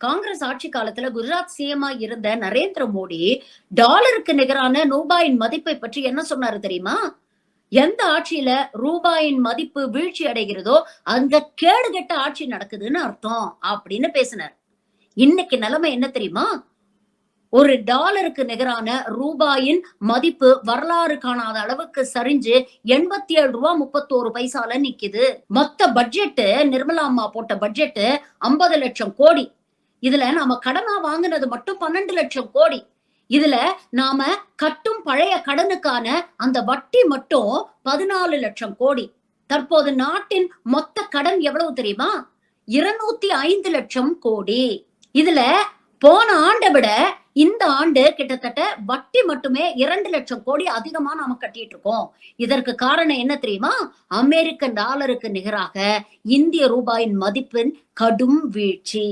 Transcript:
காங்கிரஸ் ஆட்சி காலத்துல குஜராத் சிஎம்ஆ இருந்த நரேந்திர மோடி டாலருக்கு நிகரான ரூபாயின் மதிப்பை பற்றி என்ன சொன்னாரு தெரியுமா? எந்த ஆட்சியில ரூபாயின் மதிப்பு வீழ்ச்சி அடைகிறதோ அந்த கேடுகெட்ட ஆட்சி நடக்குதுன்னு அர்த்தம் அப்படின்னு பேசினார். இன்னைக்கு நிலைமை என்ன தெரியுமா? ஒரு டாலருக்கு நிகரான ரூபாயின் மதிப்பு வரலாறு காணாத அளவுக்கு சரிஞ்சு 87 ரூபா 31 பைசால நிக்குது. மொத்த பட்ஜெட் நிர்மலா அம்மா போட்ட பட்ஜெட் 50 லட்சம் கோடி. இதுல நாம கடனா வாங்கினது மட்டும் 12 லட்சம் கோடி. இதுல நாம கட்டும் பழைய கடனுக்கான அந்த வட்டி மட்டும் 14 லட்சம் கோடி. தற்போது நாட்டின் மொத்த கடன் எவ்வளவு தெரியுமா? 205 லட்சம் கோடி. இதுல போன ஆண்டை விட இந்த ஆண்டு கிட்டத்தட்ட வட்டி மட்டுமே 2 லட்சம் கோடி அதிகமா நாம கட்டிட்டு இருக்கோம். இதற்கு காரணம் என்ன தெரியுமா? அமெரிக்க டாலருக்கு நிகராக இந்திய ரூபாயின் மதிப்பின் கடும் வீழ்ச்சி.